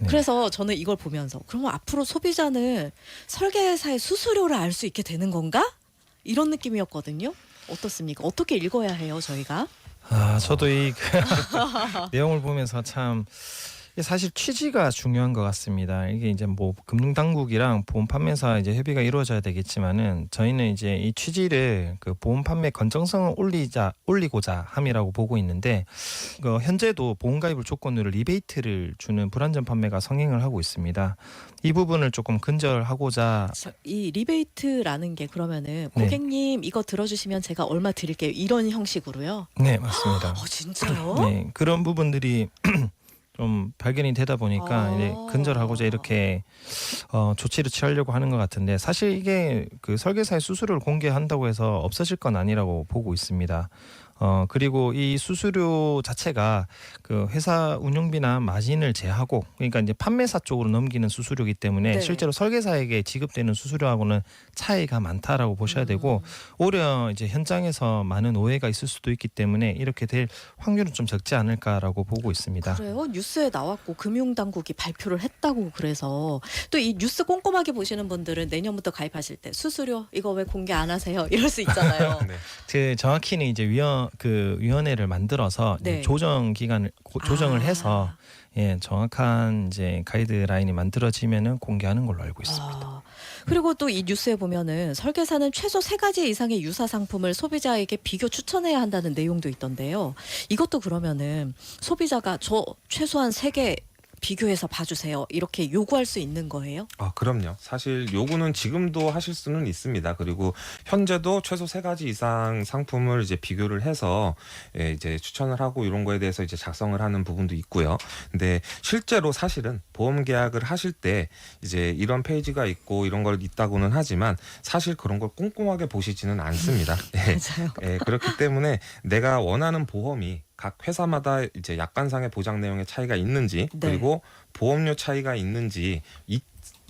그래서 저는 이걸 보면서 그럼 앞으로 소비자는 설계사의 수수료를 알 수 있게 되는 건가? 이런 느낌이었거든요. 어떻습니까? 어떻게 읽어야 해요, 저희가? 저도 이 내용을 보면서 참 사실 취지가 중요한 것 같습니다. 이게 이제 뭐 금융당국이랑 보험 판매사 이제 협의가 이루어져야 되겠지만은 저희는 이제 이 취지를 그 보험 판매 건정성을 올리고자 함이라고 보고 있는데 현재도 보험가입을 조건으로 리베이트를 주는 불안전 판매가 성행을 하고 있습니다. 이 부분을 조금 근절하고자 이 리베이트라는 게 그러면은 고객님 이거 들어주시면 제가 얼마 드릴게요 이런 형식으로요? 네, 맞습니다. 진짜요? 네, 그런 부분들이 좀 발견이 되다 보니까 이제 근절하고자 이렇게 조치를 취하려고 하는 것 같은데 사실 이게 그 설계사의 수수료를 공개한다고 해서 없어질 건 아니라고 보고 있습니다. 그리고 이 수수료 자체가 그 회사 운영비나 마진을 제하고 그러니까 이제 판매사 쪽으로 넘기는 수수료이기 때문에 실제로 설계사에게 지급되는 수수료하고는 차이가 많다라고 보셔야 되고 오히려 이제 현장에서 많은 오해가 있을 수도 있기 때문에 이렇게 될 확률은 좀 적지 않을까라고 보고 있습니다. 그래요? 뉴스에 나왔고 금융당국이 발표를 했다고 그래서 또 이 뉴스 꼼꼼하게 보시는 분들은 내년부터 가입하실 때 수수료 이거 왜 공개 안 하세요? 이럴 수 있잖아요. 그 정확히는 이제 위원회를 만들어서 조정 기간을 조정을 해서 정확한 이제 가이드라인이 만들어지면은 공개하는 걸로 알고 있습니다. 그리고 또 이 뉴스에 보면은 설계사는 최소 3가지 이상의 유사 상품을 소비자에게 비교 추천해야 한다는 내용도 있던데요. 이것도 그러면은 소비자가 저 최소한 3개 비교해서 봐주세요. 이렇게 요구할 수 있는 거예요? 그럼요. 사실 요구는 지금도 하실 수는 있습니다. 그리고 현재도 최소 3가지 이상 상품을 이제 비교를 해서 이제 추천을 하고 이런 거에 대해서 이제 작성을 하는 부분도 있고요. 근데 실제로 사실은 보험 계약을 하실 때 이제 이런 페이지가 있고 이런 걸 있다고는 하지만 사실 그런 걸 꼼꼼하게 보시지는 않습니다. 맞아요. 그렇기 때문에 내가 원하는 보험이 각 회사마다 이제 약관상의 보장 내용의 차이가 있는지 그리고 보험료 차이가 있는지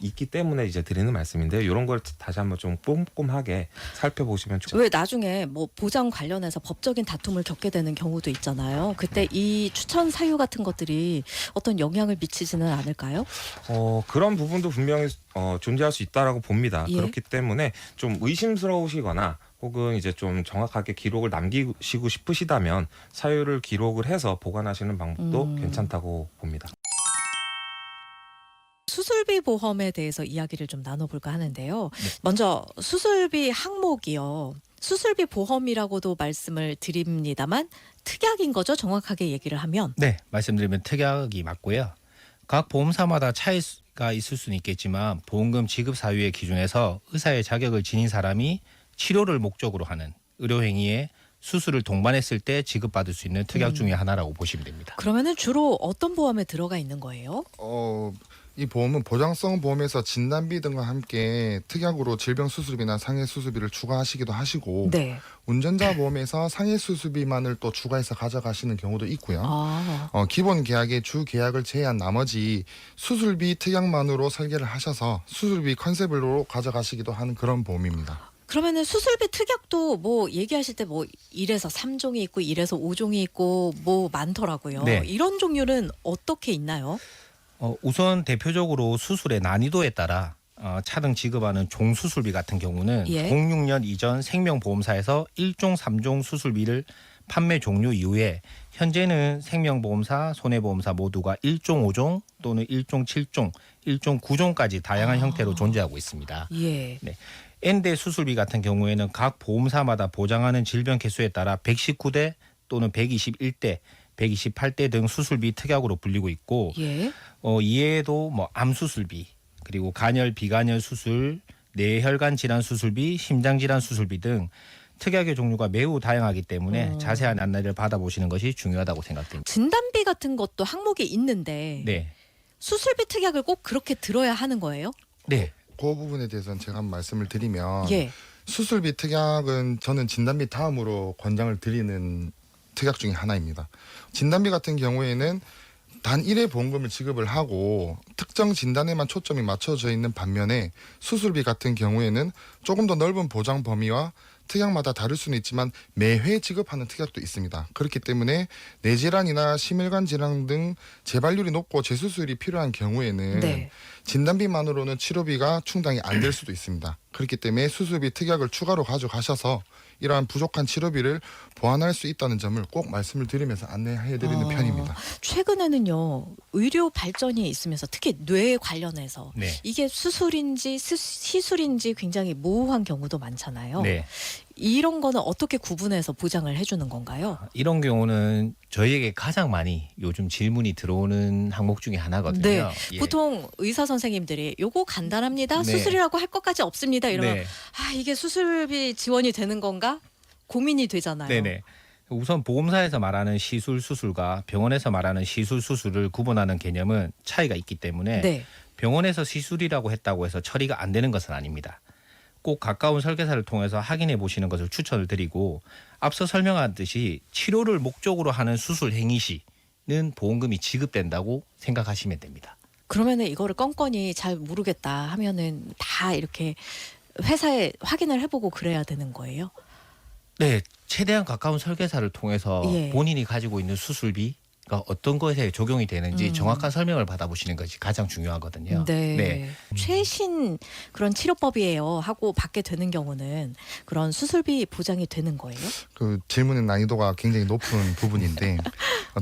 있기 때문에 이제 드리는 말씀인데요. 이런 걸 다시 한번 좀 꼼꼼하게 살펴보시면 좋죠. 왜 나중에 뭐 보장 관련해서 법적인 다툼을 겪게 되는 경우도 있잖아요. 그때 이 추천 사유 같은 것들이 어떤 영향을 미치지는 않을까요? 그런 부분도 분명히 존재할 수 있다라고 봅니다. 그렇기 때문에 좀 의심스러우시거나 혹은 이제 좀 정확하게 기록을 남기시고 싶으시다면 사유를 기록을 해서 보관하시는 방법도 괜찮다고 봅니다. 수술비 보험에 대해서 이야기를 좀 나눠볼까 하는데요. 먼저 수술비 항목이요. 수술비 보험이라고도 말씀을 드립니다만 특약인 거죠? 정확하게 얘기를 하면. 네, 말씀드리면 특약이 맞고요. 각 보험사마다 차이가 있을 수는 있겠지만 보험금 지급 사유의 기준에서 의사의 자격을 지닌 사람이 치료를 목적으로 하는 의료행위에 수술을 동반했을 때 지급받을 수 있는 특약 중에 하나라고 보시면 됩니다. 그러면은 주로 어떤 보험에 들어가 있는 거예요? 이 보험은 보장성 보험에서 진단비 등과 함께 특약으로 질병 수술비나 상해 수술비를 추가하시기도 하시고 네. 운전자 보험에서 상해 수술비만을 또 추가해서 가져가시는 경우도 있고요. 아. 기본 계약의 주 계약을 제외한 나머지 수술비 특약만으로 설계를 하셔서 수술비 컨셉으로 가져가시기도 하는 그런 보험입니다. 그러면은 수술비 특약도 뭐 얘기하실 때 뭐 1에서 3종이 있고 1에서 5종이 있고 뭐 많더라고요. 네. 이런 종류는 어떻게 있나요? 우선 대표적으로 수술의 난이도에 따라 차등 지급하는 종수술비 같은 경우는 예. 06년 이전 생명보험사에서 1종, 3종 수술비를 판매 종료 이후에 현재는 생명보험사, 손해보험사 모두가 1종 5종 또는 1종 7종, 1종 9종까지 다양한 형태로 존재하고 있습니다. 예. 네. N대 수술비 같은 경우에는 각 보험사마다 보장하는 질병 개수에 따라 119대 또는 121대, 128대 등 수술비 특약으로 불리고 있고 예. 이외에도 뭐 암 수술비, 그리고 간열, 비간열 수술, 뇌혈관 질환 수술비, 심장 질환 수술비 등 특약의 종류가 매우 다양하기 때문에 자세한 안내를 받아보시는 것이 중요하다고 생각됩니다. 진단비 같은 것도 항목이 있는데 네. 수술비 특약을 꼭 그렇게 들어야 하는 거예요? 네. 그 부분에 대해서는 제가 말씀을 드리면 예. 수술비 특약은 저는 진단비 다음으로 권장을 드리는 특약 중에 하나입니다. 진단비 같은 경우에는 단 1회 보험금을 지급을 하고 특정 진단에만 초점이 맞춰져 있는 반면에 수술비 같은 경우에는 조금 더 넓은 보장 범위와 특약마다 다를 수는 있지만 매회 지급하는 특약도 있습니다. 그렇기 때문에 뇌질환이나 심혈관 질환 등 재발률이 높고 재수술이 필요한 경우에는 네. 진단비만으로는 치료비가 충당이 안 될 수도 있습니다. 그렇기 때문에 수술비 특약을 추가로 가져가셔서 이러한 부족한 치료비를 보완할 수 있다는 점을 꼭 말씀을 드리면서 안내해드리는 편입니다. 최근에는요 의료 발전이 있으면서 특히 뇌 관련해서 네. 이게 수술인지 시술인지 굉장히 모호한 경우도 많잖아요. 네. 이런 거는 어떻게 구분해서 보장을 해주는 건가요? 이런 경우는 저희에게 가장 많이 요즘 질문이 들어오는 항목 중에 하나거든요. 네. 예. 보통 의사 선생님들이 요거 간단합니다. 네. 수술이라고 할 것까지 없습니다. 이러면 네. 이게 수술비 지원이 되는 건가? 고민이 되잖아요. 네네. 우선 보험사에서 말하는 시술 수술과 병원에서 말하는 시술 수술을 구분하는 개념은 차이가 있기 때문에 네. 병원에서 시술이라고 했다고 해서 처리가 안 되는 것은 아닙니다. 꼭 가까운 설계사를 통해서 확인해 보시는 것을 추천을 드리고 앞서 설명한 듯이 치료를 목적으로 하는 수술 행위 시는 보험금이 지급된다고 생각하시면 됩니다. 그러면은 이거를 건건이 잘 모르겠다 하면은 다 이렇게 회사에 확인을 해보고 그래야 되는 거예요? 네, 최대한 가까운 설계사를 통해서 예. 본인이 가지고 있는 수술비가 어떤 것에 적용이 되는지 정확한 설명을 받아보시는 것이 가장 중요하거든요. 네. 최신 그런 치료법이에요 하고 받게 되는 경우는 그런 수술비 보장이 되는 거예요? 그 질문의 난이도가 굉장히 높은 부분인데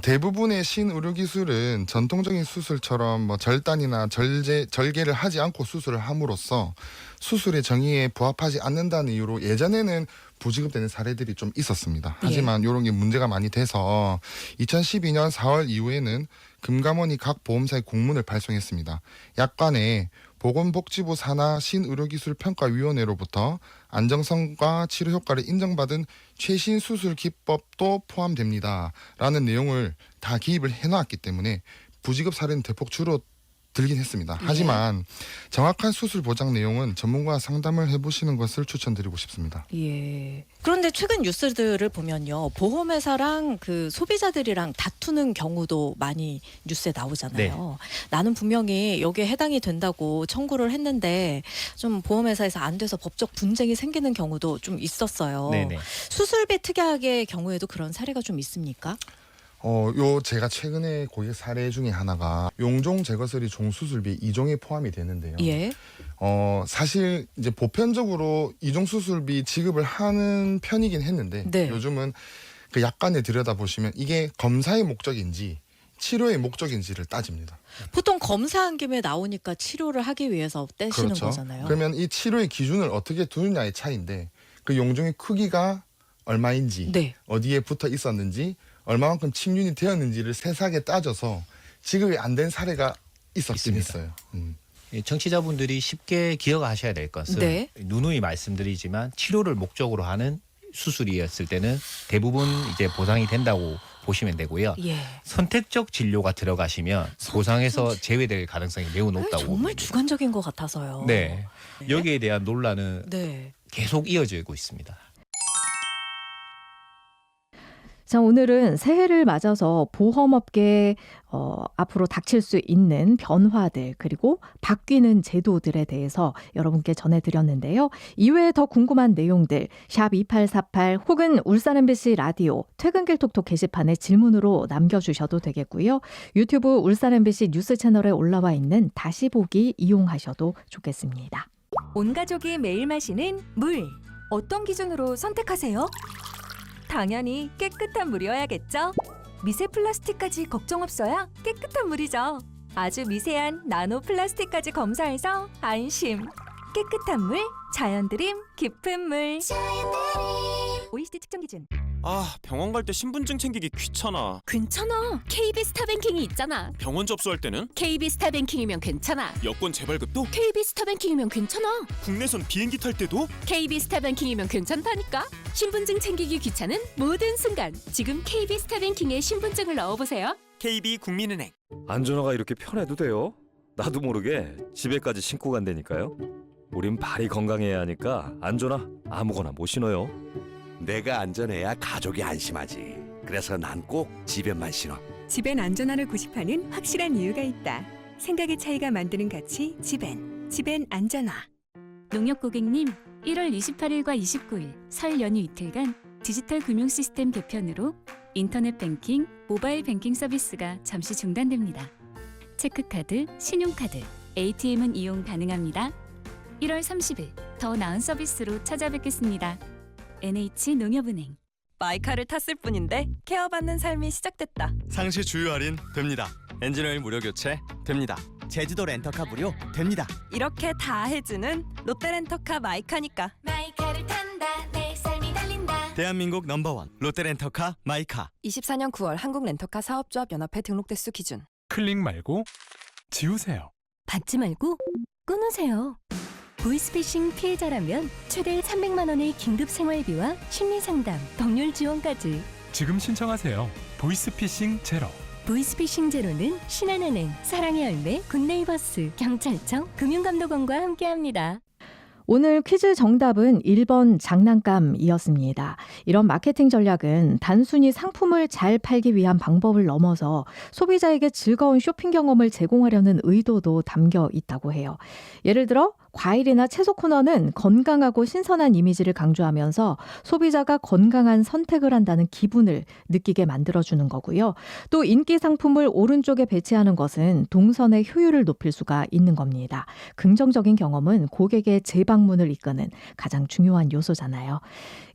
대부분의 신의료 기술은 전통적인 수술처럼 뭐 절단이나 절개를 하지 않고 수술을 함으로써 수술의 정의에 부합하지 않는다는 이유로 예전에는 부지급되는 사례들이 좀 있었습니다. 하지만 이런 게 문제가 많이 돼서 2012년 4월 이후에는 금감원이 각 보험사에 공문을 발송했습니다. 약관에 보건복지부 산하 신의료기술평가위원회로부터 안정성과 치료 효과를 인정받은 최신 수술 기법도 포함됩니다. 라는 내용을 다 기입을 해놨기 때문에 부지급 사례는 대폭 줄어들긴 했습니다. 하지만 정확한 수술 보장 내용은 전문가와 상담을 해보시는 것을 추천드리고 싶습니다. 예. 그런데 최근 뉴스들을 보면요, 보험회사랑 그 소비자들이랑 다투는 경우도 많이 뉴스에 나오잖아요. 나는 분명히 여기에 해당이 된다고 청구를 했는데 좀 보험회사에서 안 돼서 법적 분쟁이 생기는 경우도 좀 있었어요. 네네. 수술비 특약의 경우에도 그런 사례가 좀 있습니까? 제가 최근에 고객 사례 중에 하나가 용종 제거설이 종수술비 2종에 포함이 되는데요. 예. 사실 이제 보편적으로 이종 수술비 지급을 하는 편이긴 했는데 네. 요즘은 그 약관에 들여다보시면 이게 검사의 목적인지 치료의 목적인지를 따집니다. 보통 검사한 김에 나오니까 치료를 하기 위해서 떼시는 그렇죠. 거잖아요. 그러면 이 치료의 기준을 어떻게 두느냐의 차이인데 그 용종의 크기가 얼마인지 네. 어디에 붙어 있었는지 얼마만큼 침륜이 되었는지를 세세하게 따져서 지급이 안 된 사례가 있었긴 했어요. 청취자분들이 쉽게 기억하셔야 될 것은 네. 누누이 말씀드리지만 치료를 목적으로 하는 수술이었을 때는 대부분 이제 보상이 된다고 보시면 되고요. 예. 선택적 진료가 들어가시면 보상에서 제외될 가능성이 매우 높다고 정말 봅니다. 주관적인 것 같아서요. 네. 여기에 대한 논란은 네. 계속 이어지고 있습니다. 자, 오늘은 새해를 맞아서 보험업계에 앞으로 닥칠 수 있는 변화들 그리고 바뀌는 제도들에 대해서 여러분께 전해드렸는데요. 이외에 더 궁금한 내용들 샵 2848 혹은 울산 MBC 라디오 퇴근길 톡톡 게시판에 질문으로 남겨주셔도 되겠고요. 유튜브 울산 MBC 뉴스 채널에 올라와 있는 다시 보기 이용하셔도 좋겠습니다. 온 가족이 매일 마시는 물. 어떤 기준으로 선택하세요? 당연히 깨끗한 물이어야겠죠? 미세 플라스틱까지 걱정 없어야 깨끗한 물이죠. 아주 미세한 나노 플라스틱까지 검사해서 안심. 깨끗한 물, 자연드림, 깊은 물. OECD 측정 기준. 아, 병원 갈 때 신분증 챙기기 귀찮아. 괜찮아. KB 스타뱅킹이 있잖아. 병원 접수할 때는 KB 스타뱅킹이면 괜찮아. 여권 재발급도 KB 스타뱅킹이면 괜찮아. 국내선 비행기 탈 때도 KB 스타뱅킹이면 괜찮다니까. 신분증 챙기기 귀찮은 모든 순간. 지금 KB 스타뱅킹에 신분증을 넣어보세요. KB 국민은행. 안전화가 이렇게 편해도 돼요? 나도 모르게 집에까지 신고 간다니까요. 우린 발이 건강해야 하니까 안전화 아무거나 못 신어요. 내가 안전해야 가족이 안심하지. 그래서 난 꼭 집에만 신어. 집엔 안전함을 고집하는 확실한 이유가 있다. 생각의 차이가 만드는 가치 집엔 안전화. 농협 고객님, 1월 28일과 29일 설 연휴 이틀간 디지털 금융 시스템 개편으로 인터넷 뱅킹, 모바일 뱅킹 서비스가 잠시 중단됩니다. 체크카드, 신용카드, ATM은 이용 가능합니다. 1월 30일 더 나은 서비스로 찾아뵙겠습니다. NH농협은행. 마이카를 탔을 뿐인데 케어받는 삶이 시작됐다. 상시 주유 할인 됩니다. 엔진오일 무료 교체 됩니다. 제주도 렌터카 무료 됩니다. 이렇게 다 해주는 롯데렌터카 마이카니까. 마이카를 탄다. 내 삶이 달린다. 대한민국 넘버원 롯데렌터카 마이카. 24년 9월 한국렌터카 사업조합 연합회 등록 대수 기준. 클릭 말고 지우세요. 받지 말고 끊으세요. 보이스피싱 피해자라면 최대 300만 원의 긴급 생활비와 심리상담, 법률 지원까지. 지금 신청하세요. 보이스피싱 제로. 보이스피싱 제로는 신한은행, 사랑의 열매, 굿네이버스, 경찰청, 금융감독원과 함께합니다. 오늘 퀴즈 정답은 1번 장난감이었습니다. 이런 마케팅 전략은 단순히 상품을 잘 팔기 위한 방법을 넘어서 소비자에게 즐거운 쇼핑 경험을 제공하려는 의도도 담겨 있다고 해요. 예를 들어 과일이나 채소 코너는 건강하고 신선한 이미지를 강조하면서 소비자가 건강한 선택을 한다는 기분을 느끼게 만들어주는 거고요. 또 인기 상품을 오른쪽에 배치하는 것은 동선의 효율을 높일 수가 있는 겁니다. 긍정적인 경험은 고객의 재방문을 이끄는 가장 중요한 요소잖아요.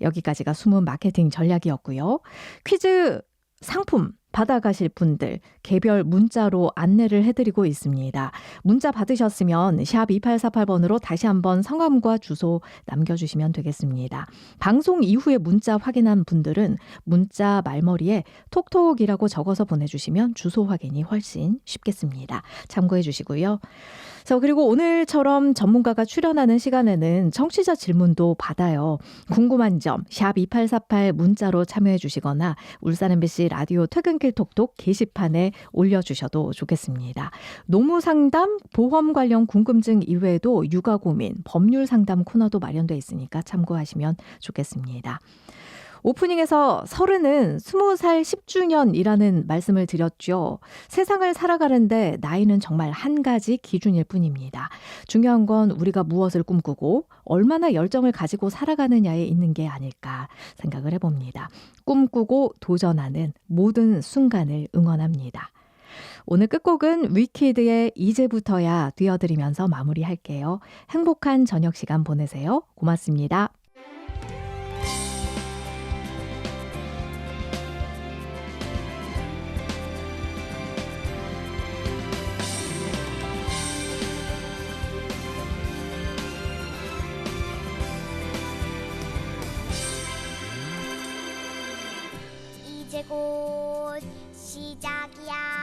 여기까지가 숨은 마케팅 전략이었고요. 퀴즈 상품 받아가실 분들 개별 문자로 안내를 해드리고 있습니다. 문자 받으셨으면 샵 2848번으로 다시 한번 성함과 주소 남겨주시면 되겠습니다. 방송 이후에 문자 확인한 분들은 문자 말머리에 톡톡이라고 적어서 보내주시면 주소 확인이 훨씬 쉽겠습니다. 참고해 주시고요. 그리고 오늘처럼 전문가가 출연하는 시간에는 청취자 질문도 받아요. 궁금한 점 샵 2848 문자로 참여해 주시거나 울산 MBC 라디오 퇴근길 톡톡 게시판에 올려주셔도 좋겠습니다. 노무 상담, 보험 관련 궁금증 이외에도 육아 고민, 법률 상담 코너도 마련되어 있으니까 참고하시면 좋겠습니다. 오프닝에서 30은 20살 10주년이라는 말씀을 드렸죠. 세상을 살아가는데 나이는 정말 한 가지 기준일 뿐입니다. 중요한 건 우리가 무엇을 꿈꾸고 얼마나 열정을 가지고 살아가느냐에 있는 게 아닐까 생각을 해봅니다. 꿈꾸고 도전하는 모든 순간을 응원합니다. 오늘 끝곡은 위키드의 이제부터야 띄워드리면서 마무리할게요. 행복한 저녁 시간 보내세요. 고맙습니다. 이제 곧 시작이야.